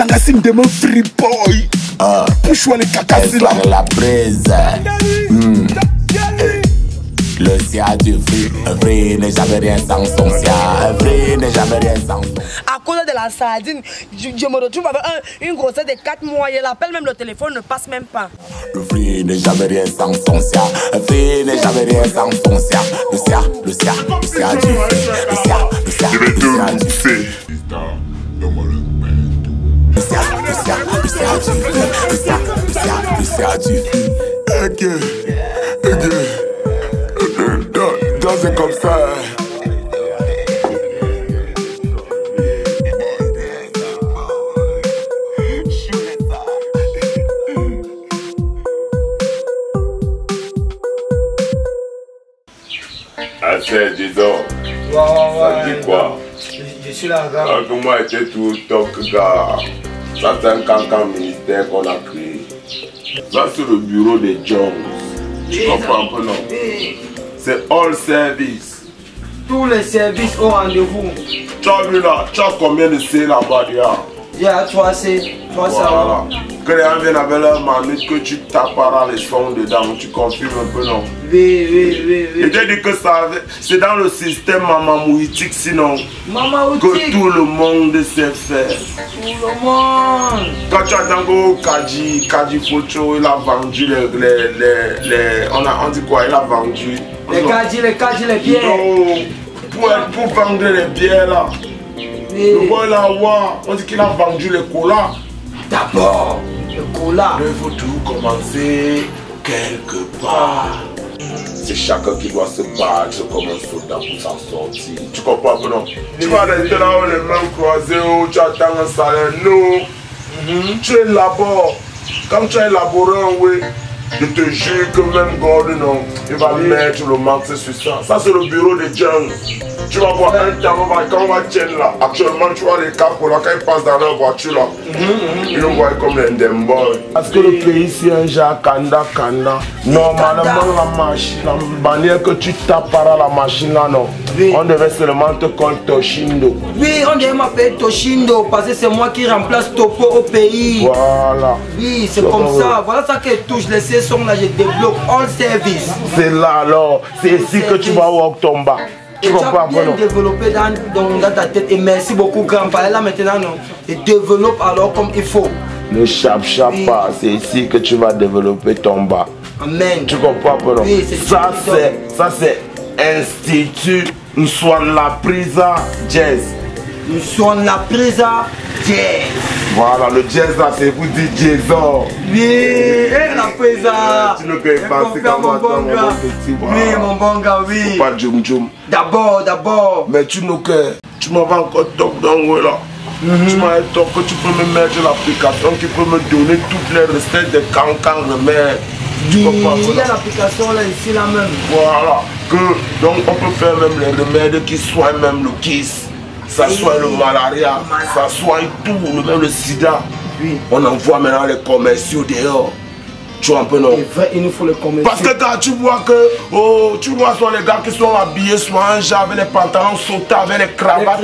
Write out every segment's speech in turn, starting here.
Nangasim de mon free boy. Pour choisir les cacas là. La prise. Le sia du vrai n'est jamais rien sans son sia. Vrai n'est jamais rien sans son. À cause de la sardine, je me retrouve avec une grossesse de 4 mois. Il appelle même le téléphone, ne passe même pas. Le vrai n'est jamais rien sans son sia. Vrai n'est jamais rien sans son sia. Le sia du vrai. Le sia du vrai. Le sia du vrai. C'est comme ça. Assez, disons. Ça dit quoi? Je suis là, gars. Comment était tout top, gars? Ça, c'est un cancan militaire qu'on a créé. Ça, c'est le bureau des Jones. Tu comprends un peu, non? C'est all service. Tous les services au rendez-vous. Tu as vu là, tu as combien de C là-bas déjà? Il y a 3 C, 3 voilà. Que les gens viennent avec leur manette, que tu taperas les sons dedans, tu confirmes un peu, non? Oui. Et tu dis que ça, c'est dans le système mamamouitique, sinon que tout le monde sait faire. Tout le monde. Quand tu attends que Kadi Focho, il a vendu on dit quoi? Il a vendu. Les Kadi, les bières. Pour vendre les bières là. Le boy là, on dit qu'il a vendu les colas. D'abord, le cola. Il faut tout commencer quelque part. C'est chacun qui doit se battre comme un soldat pour s'en sortir. Tu comprends pas, non? Tu vas rester là où les mains croisées, où tu attends un salaire. Non. Tu élabores. Quand tu as élaboré un way, je te jure que même Gordon, il va mettre le max sur ça. Ça, c'est le bureau des jeunes. Tu vas voir un temps, quand on va tenir là, actuellement tu vois les capos là, quand ils passent dans leur voiture là, ils nous voient comme les Ndemboy. Parce que le pays c'est un genre Kanda. Normalement la machine, la bannière que tu tapes par la machine là, non, on devait seulement te connaître Toshindo. Oui, on devait m'appeler Toshindo parce que c'est moi qui remplace Topo au pays. Voilà. Oui, c'est comme ça. Voilà ça que touche les sons là, je débloque all service. C'est là alors, c'est ici que tu vas voir ton bas. Tu as bien développé dans ta tête et merci beaucoup grand-père. Là maintenant, non, et développe alors comme il faut. Ne chape pas, c'est ici que tu vas développer ton bas. Amen. Tu comprends pas, non? Oui, ça c'est Institut Nswan La Prisa Jazz. Nswan La Prisa Jazz. Voilà, le jazz là c'est pour dire jazzor. Oui, la Prisa. Tu ne peux pas penser comme mon bon gars. Oui, mon bon gars, oui. Pas djoum djoum. D'abord. Mais tu n'as que, tu m'as encore top dans le là. Tu m'as dit que tu peux me mettre l'application qui peut me donner toutes les recettes de cancan de mer. Oui, il y a l'application là, ici là même. Voilà, donc on peut faire même les remèdes qui soignent même le kiss. Ça soigne le malaria, ça soigne tout, même le sida. Oui. On envoie maintenant les commerciaux dehors. Tu vois un peu, non? C'est vrai, il nous faut les commerciaux. Parce que quand tu vois que, tu vois soit les gars qui sont habillés, soit un genre avec les pantalons sautés, avec les cravates.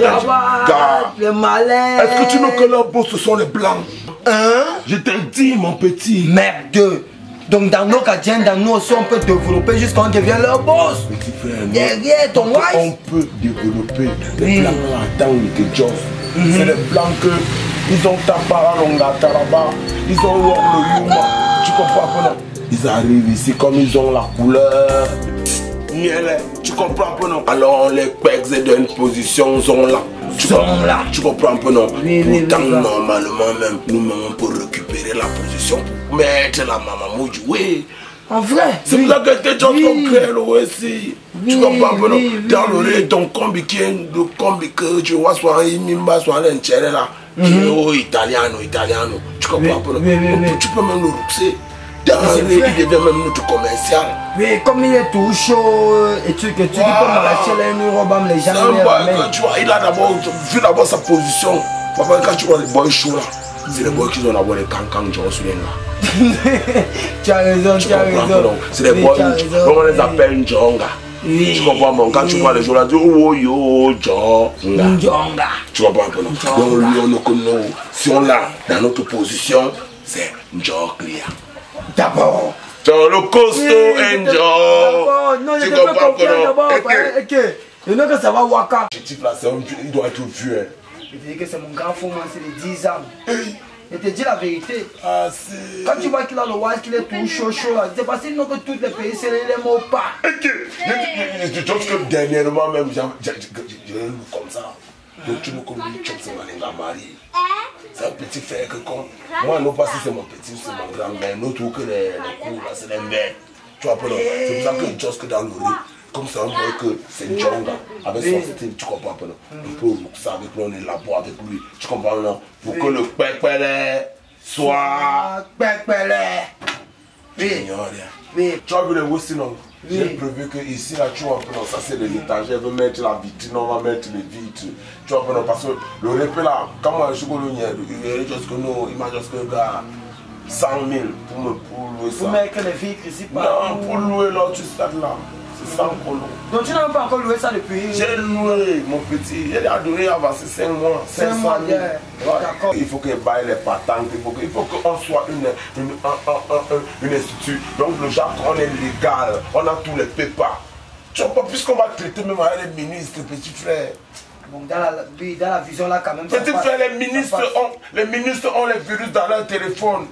Les malins. Est-ce que tu know que leurs boss ce sont les blancs? Hein? Je te dis, mon petit. Merde. Donc dans nos quotidiens, dans nous aussi, on peut développer jusqu'à on devient leur boss. Petit frère, derrière ton wife. On peut développer les blancs là-dedans, les jobs. C'est les blancs que ils ont tapara longa taraba, ils ont le yuma. Tu comprends pas, non? Ils arrivent ici comme ils ont la couleur. Miel, tu comprends pas, non? Alors on les pexe et donne une position, ils sont là. Tu comprends un peu, non? Pourtant, normalement, même nous, on peut récupérer la position pour mettre la maman mouille. Oui. En vrai? C'est pour ça que tes gens sont créés là aussi. Tu comprends un peu, non? Dans le riz, ton combi qui est le combi que tu vois, soit un mimba, soit un tchère là. Qui est au italiano. Tu comprends un peu, non? Tu peux même le ruxer. Il devient même notre commercial. Oui, comme il est tout chaud et tu peux m'arracher les robes, les gens. Tu vois, il a d'abord vu d'abord sa position. Papa, quand tu vois les boys chauds là, c'est les boys qui ont d'abord les cancans, tu vois, sur les là. Tu as raison. C'est les boys, on les appelle Njonga. Tu comprends, mon quand tu vois les gens là, tu dis oh yo, Njonga. Tu comprends un peu, non? Donc lui, on nous connaît. Si on l'a dans notre position, c'est Njoklia. D'abord. Le costaud Njo. Non, je te fais confiance d'abord. Je sais que ça va waka. Il doit être vieux. Je te dis que c'est mon grand fou, c'est de 10 ans. Je te dis la vérité. Ah, quand tu vois qu'il a le wise, qu'il est tout chaud là, c'est parce que tous les pays, c'est les mots pas. Je pense que dernièrement même, j'ai lu comme ça. Donc tu me connais, c'est Malinga Marie. C'est un petit frère que comme moi, non pas si c'est mon petit ou c'est mon grand, mais nous tout que les cours là, c'est les mères. Tu vois, c'est pour ça que je pense que dans le riz, comme ça, on voit que c'est Njonga, avec son style, tu comprends pas, non? On peut ça avec lui, on est là pour avec lui, tu comprends, non? Pour que le pépélé soit... Pépélé. Oui. Tu as vu les aussi, non? J'ai prévu que ici, là, tu vois, ça c'est les étagères, on va mettre la vitrine, on va mettre les vitres. Tu vois, parce que le répé là, quand moi je suis venu, il juste que nous, il m'a juste que 100 000 pour louer ça. Pour mettre les vitres ici, non, pour louer l'autre stade là. C'est 100 colos. Donc tu n'as pas encore loué ça depuis? J'ai loué, mon petit. Il a donné avant 5 mois. 500 000. D'accord. Il faut qu'il baille les patentes. Il faut qu'on soit une institut. Donc le Jacques, on est légal. On a tous les pépas. Tu vois pas, puisqu'on va traiter même avec les ministres, petit frère. Bon, dans la vision là quand même. Petit frère, les ministres ont les virus dans leur téléphone.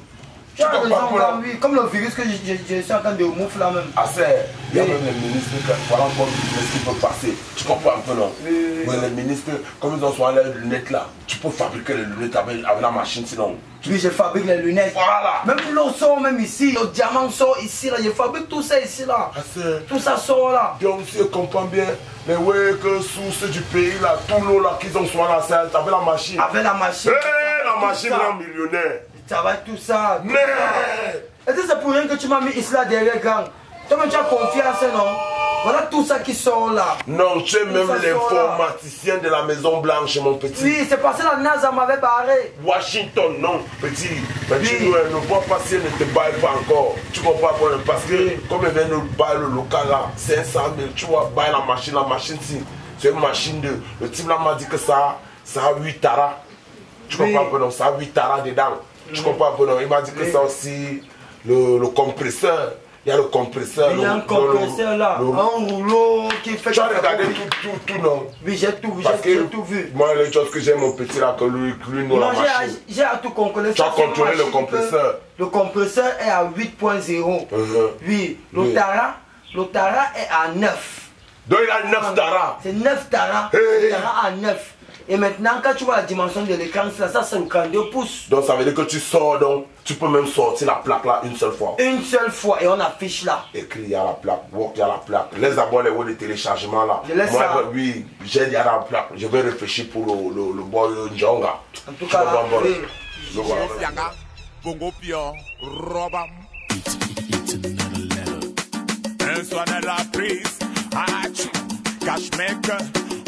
Tu as raison, oui, comme le virus que je suis en train de moufler là même. Ah, c'est. Il y a même les ministres, voilà encore ce qui peut passer. Tu comprends un peu, non? Mais les ministres, comme ils ont souvent les lunettes là, tu peux fabriquer les lunettes avec la machine sinon. Oui, je fabrique les lunettes. Voilà. Même l'eau sort même ici, le diamant sort ici là, je fabrique tout ça ici là. Ah, c'est. Tout ça sort là. Donc, si je comprends bien, mais ouais, que source du pays là, tout l'eau là qu'ils ont souvent là, c'est avec la machine. Avec la machine. La machine là, millionnaire. Ça va tout ça. Mais est-ce que c'est pour rien que tu m'as mis ici là derrière gang? Toi-même tu as confiance, non? Voilà tout ça qui sort là. Non, tu es même l'informaticien de la Maison Blanche, mon petit. Oui, c'est parce que la NASA m'avait barré. Washington, non, petit. Mais tu ne vois pas si elle ne te baille pas encore. Tu comprends pas, parce que comme elle vient de bailler le local là, 500 000, tu vois, bailler la machine si. C'est une machine de. Le type là m'a dit que ça a 8 taras. Tu comprends pas, non, ça a 8 taras dedans. Tu comprends pas, non, il m'a dit que ça aussi, le compresseur. Il y a le compresseur. Il y a un compresseur là, un rouleau qui fait. Tu as regardé tout, non? Oui, j'ai tout vu. Moi, les choses que j'ai, mon petit là, que lui nous la machine. J'ai tout contrôlé. Tu as contrôlé le compresseur. Le compresseur est à 8.0. Oui, le Tara est à 9. Donc il a 9 taras. C'est 9 taras. Le Tara à 9. Et maintenant, quand tu vois la dimension de l'écran, ça c'est 52 pouces. Donc ça veut dire que tu sors, donc tu peux même sortir la plaque là une seule fois. Une seule fois et on affiche là. Écrit, il y a la plaque, work, il y a la plaque. Laisse d'abord les voies de téléchargement là. Je laisse ça. Oui, j'ai dit la plaque. Je vais réfléchir pour le boy Njonga. En tout cas, là, Bongo Pion, Robam. Un soir de la prise, Cashmaker,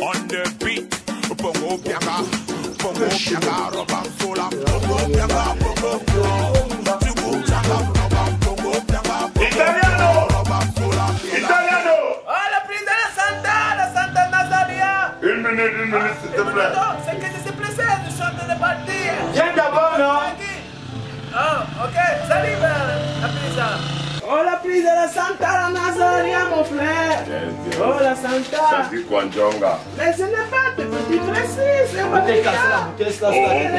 on the beat. Bongo Piaga, Robam Sola, Bongo Piaga, Bongo Piaga, Italiano! Italiano! Oh, la prise de la Santa Nazaria! Une minute, s'il te plaît. C'est que je suis pressé de chanter le parti. Viens d'abord, non? Oh, ok, salut, la prise. Oh, la prise de la Santa Nazaria, mon frère. Oh, la Santa. Ça dit quoi, Njonga? Mais ce n'est pas de petit précis, c'est pas t'es cassé la bouteille,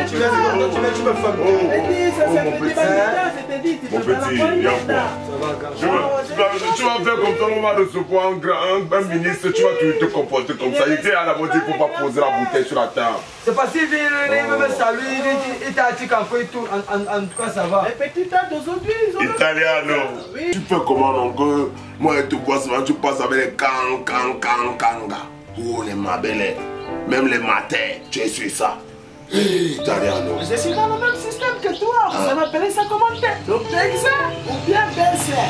tu veux faire c'était dit, tu mon peux petit, viens voir. Tu vas faire comme ça, on va recevoir un ministre, tu vas te comporter comme ça. Il était à la mode, il ne faut pas poser la bouteille sur la table. C'est parce qu'il me salue, il t'a dit qu'encore et tout, en tout cas ça va. Les petits tas d'aujourd'hui, ils ont... Italiano, tu fais comment donc moi je te vois souvent, tu passes avec les kanga. Oh les mabelles, même les matins, tu es sur ça. Italiano. Je suis dans le même système que toi, vous avez appelé ça comment donc Texas ou bien Berser.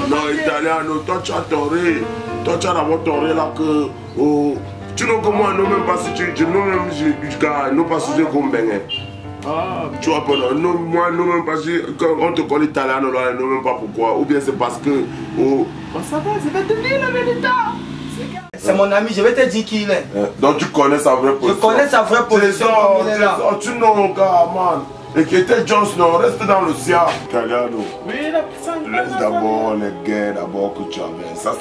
Non, Italiano, toi tu as toré. Toi tu as d'abord toré là que... Oh, tu sais comment nous même pas si tu... Nous même, nous pas si tu es comme ben. Tu vois, non, moi, non, même parce que quand on te connaît italien, non, même pas pourquoi. Ou bien c'est parce que. Oh. Ça va, je vais te dire la vérité. C'est mon ami, je vais te dire qui il est. Donc tu connais sa vraie position. Je connais sa vraie position. Tu non, gars, man. Et qui était Jones, non, reste dans le ciel. Italiano. Oui, la personne. Laisse d'abord les gains d'abord que tu avais. Ça,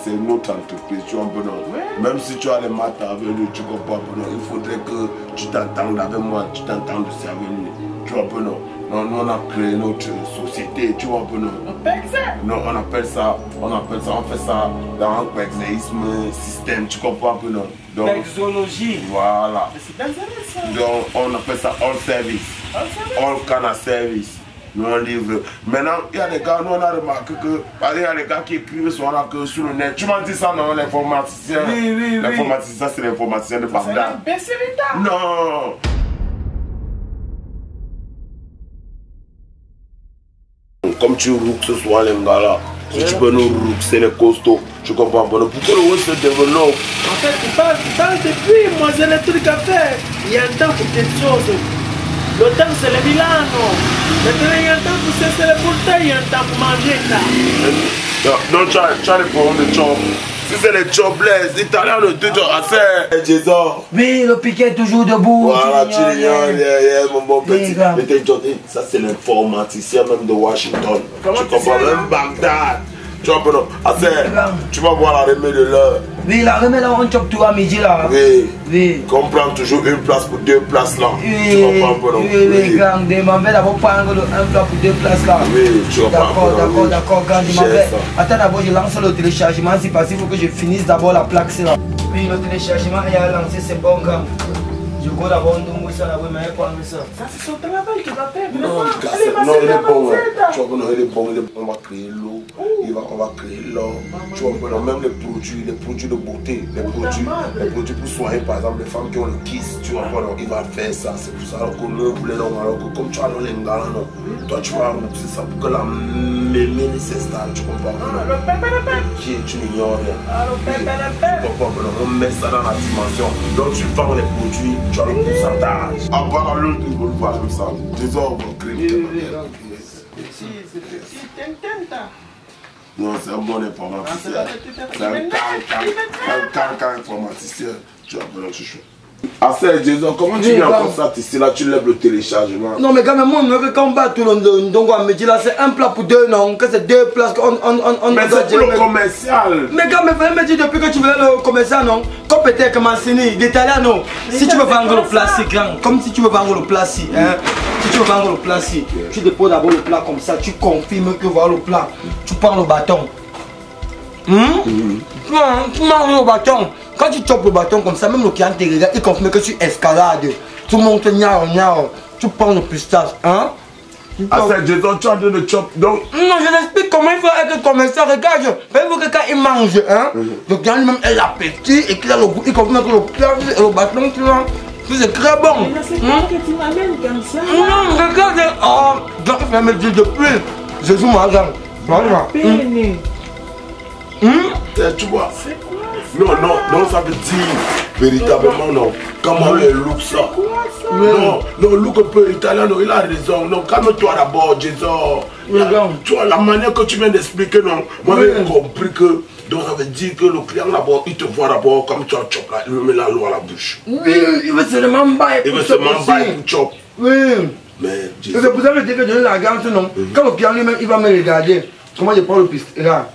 c'est une autre entreprise, tu vois, non. Même si tu as les maths avec lui, tu comprends, non. Il faudrait que tu t'entendes avec moi, tu t'entendes aussi avec lui. Tu vois, non. Non, nous on a créé notre société, tu vois, non. Non, on fait ça dans un exéisme système, tu comprends, non. Donc, Exologie. voilà. Donc, on appelle ça all service. All kind of service. Nous on livre. Maintenant, il y a des gars, nous on a remarqué que, par exemple, il y a des gars qui écrivent sur le net. Tu m'as dit ça, non, l'informaticien. Oui. L'informaticien, c'est l'informaticien de Bagdad. Non. Comme tu roues ce soir, les gars là, si tu peux nous rouer, c'est les costauds. Tu comprends pas? Pourquoi le West se développe? En fait, tu parles depuis, moi j'ai le truc à faire. Il y a un temps pour quelque chose. Le temps c'est le Milano. Maintenant il y a un temps pour cesser le portail, il y a un temps pour manger ça. Non, tu as les problèmes de job. Si c'est les jobless, les Italiens ne te disent assez. Jésus. Oui, le piquet est toujours debout. Voilà, tu mon petit. Ça c'est l'informaticien même de Washington. Tu comprends même Bagdad. Tu vois, tu vas voir la remède de l'heure. Oui, la remède là, on chope tout à midi là. Oui. Qu'on prend toujours une place pour deux places là. Tu comprends, oui, gang, je vais d'abord prendre un plat pour deux places là. Oui, tu comprends. D'accord, gang, attends d'abord, je lance le téléchargement, c'est parce qu'il faut que je finisse d'abord la plaque là. Oui, le téléchargement est à lancer, c'est bon, gang. Je go d'abord, nous, ça là, oui, mais quoi, ça. Ça, c'est son travail qu'il va faire. Non, il est bon. Tu vois, il est bon, on va créer l'eau. On va créer l'or. Tu vois, même les produits de beauté, les produits pour soigner, par exemple, les femmes qui ont le kiss, tu vois, il va faire ça. C'est pour ça que nous voulons, alors que comme tu as les gars, non, toi, tu vas c'est ça pour que la mémé s'installe, tu comprends? Tu n'ignores rien. Tu comprends? On met ça dans la dimension. Donc, tu vends les produits, tu as le pourcentage. À part l'autre, il va voir comme ça. Déjà, on va créer. Non, c'est un bon informaticien. C'est un can informaticien. Tu vas prendre ce choix. Assez, Jason, comment tu viens comme ça ici là, tu lèves le téléchargement? Non, mais quand même, moi, quand on va tout le monde, on me dit là, c'est un plat pour deux, non? Que c'est deux places qu'on mais c'est pour le commercial. Mais quand même, me dit depuis que tu veux le commercial, non? Comme peut-être que Mancini, l'Italien, non? Si tu veux vendre le plat, c'est grand. Comme si tu veux vendre le plat, si, hein? Si tu veux vendre le plat, si, tu déposes d'abord le plat comme ça, tu confirmes que voilà le plat, tu prends le bâton. Tu manges le bâton. Quand tu chopes le bâton comme ça, même le client te regarde, il confirme que tu escalades. Tu montes niao, tu prends le pistache, hein? Assez, Jason, tu as donné le chop, donc. Non, je t'explique comment il faut être commercial. Regarde, il que quand il mange, hein, le client lui-même a l'appétit et qu'il a le goût, il confirme que le plat et le bâton, tu vois, c'est très bon. C'est quoi que tu m'amènes comme ça? Non, regarde, oh, donc il fait me dire depuis, je joue ma gamme. Voilà. Tu vois? Non, ça veut dire véritablement non. Comment le look ça? Non, le look un peu italien, non, il a raison. Non, calme-toi d'abord, Jason. Tu vois, la manière que tu viens d'expliquer, non, moi j'ai compris que. Donc ça veut dire que le client d'abord, il te voit d'abord comme tu as chop là, il me met la loi à la bouche. Oui, il veut seulement bailler pour chop. Il veut seulement bailler pour chop. Oui. Mais c'est pour ça que je dis que je donne la gamme, non. Quand le client lui-même, il va me regarder. Comment je prends le piste là.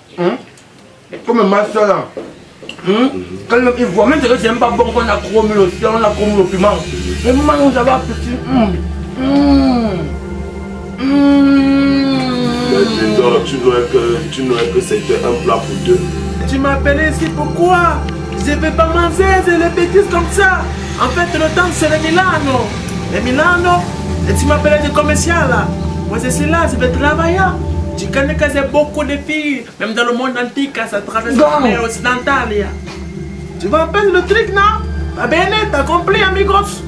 Comme un master là. Quand il voit, même si c'est même pas bon qu'on a chromé le ciel, on a chromé le piment. Mais maintenant, ça va petit. Tu n'aurais que c'était un plat pour deux. Tu m'appelles ici pourquoi? Je ne vais pas manger les bêtises comme ça. En fait, le temps c'est le Milano. Le Milano, et tu m'appelles du commercial là. Moi je suis là, je vais travailler. Tu connais que j'ai beaucoup de filles, même dans le monde antique, ça traverse la mer occidentale. Tu vas appeler le truc, non? Ah ben, t'as compris, amigos?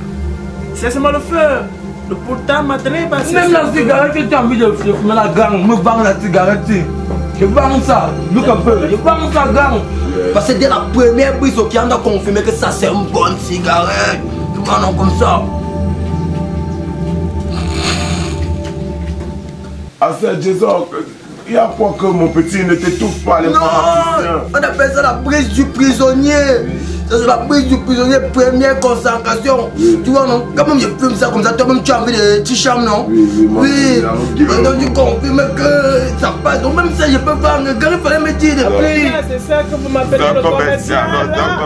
C'est seulement le feu. Le pourtant, ma très basse. Même la cigarette, tu as envie de fumer la gang, me vends la cigarette. Je vends ça, look un peu, je vends ça, gang. Parce que dès la première prise, qui a confirmé que ça c'est une bonne cigarette. Tu vends comme ça. Ah, c'est Jason. Il y a pas que mon petit ne t'étouffe pas les informaticiens. On appelle ça la prise du prisonnier. Ça c'est la prise du prisonnier, première concentration. Tu vois non? Quand même je fume ça comme ça, toi-même tu as envie de petits chambres non? Oui. Donc tu confirmes que ça passe. Donc même ça je peux pas. Le gars il fallait me dire depuis. C'est ça que vous m'appelez le commercial.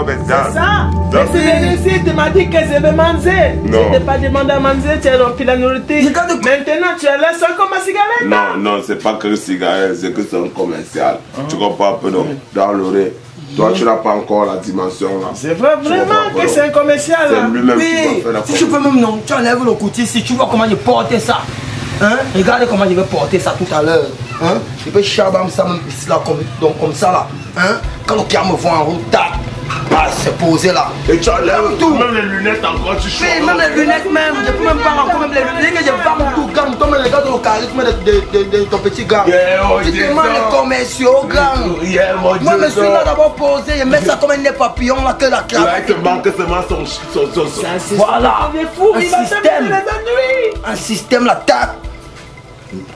C'est ça. Mais c'est ici, tu m'as dit que je vais manger. Je t'ai pas demandé à manger, tu as rempli la nourriture. Maintenant tu as l'air seul comme ma cigarette. Non, non, c'est pas que cigarette, c'est que c'est un commercial. Tu comprends un peu non? Dans l'oreille. Toi, tu n'as pas encore la dimension là. C'est vrai vraiment que c'est un commercial là. Oui, si tu peux même non, tu enlèves le coutil ici, tu vois comment je porte ça. Hein? Regarde comment je vais porter ça tout à l'heure. Hein? Je peux chabam ça même ici là, comme ça là. Hein? Quand le gars me voit en route, ah, c'est posé là. Et tu enlèves tout. Même les lunettes encore, tu changes. Oui, même les lunettes même. Je peux même pas encore même les lunettes. Que je vends tout gamme. Toi, mais regarde le charisme de ton petit gars. Tu demandes les commerciaux gamme. Moi, je suis là d'abord posé. Je mets ça comme un nez papillon là que la clave. Là, il te manque seulement son. Voilà. Un système là, tac.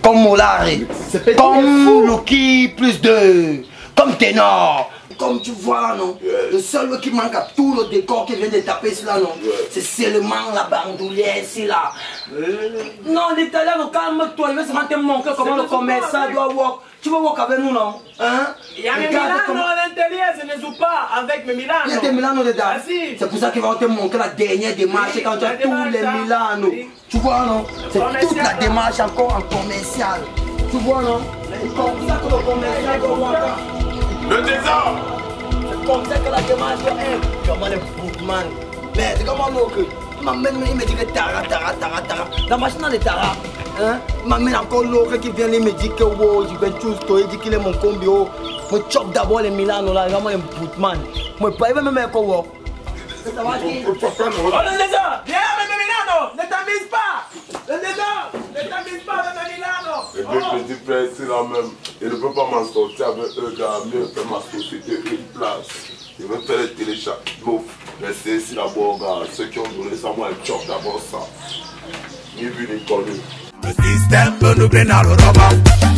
Comme Molari. Comme Loki plus 2. Comme Ténor. Comme tu vois là, non, le seul qui manque à tout le décor qui vient de taper ici là, non, c'est seulement la bandoulière ici là. Non, l'Italien, calme-toi, il va seulement te montrer comment le commerçant doit work. Tu vas work avec nous, non? Hein? Il y a mes Milano à l'intérieur, je ne joue pas avec mes Milano. Il y a des Milano dedans. C'est pour ça qu'il va te montrer la dernière démarche quand tu as tous les Milano. Tu vois, non? C'est toute la démarche encore en commercial. Tu vois, non? C'est comme ça que le commercial doit work. Le désordre. C'est comme ça que la démarche doit être. Comment les bootman. Mais c'est comment l'autre. Il me dit que tara. La machine elle est tara. Hein? Il m'amène encore l'autre qui vient, il me dit que wow, je vais tout il dit qu'il est mon combi. Je chope d'abord les Milano là, vraiment les bootman. Je ne peux pas même faire quoi. Ça va dire. Oh le désordre. Viens avec mes Milano. Ne t'amuse pas. Le désordre. Ne t'amuse pas avec mes Milano. Les deux petits frères ici là même, ils ne peuvent pas m'en sortir avec eux, car mieux faire ma société une place. Ils veulent faire les téléchargements. Rester ici d'abord, regarde, ceux qui ont donné ça, moi, ils chopent d'abord ça. Ni vu ni connu. Le système peut nous donner dans le robot.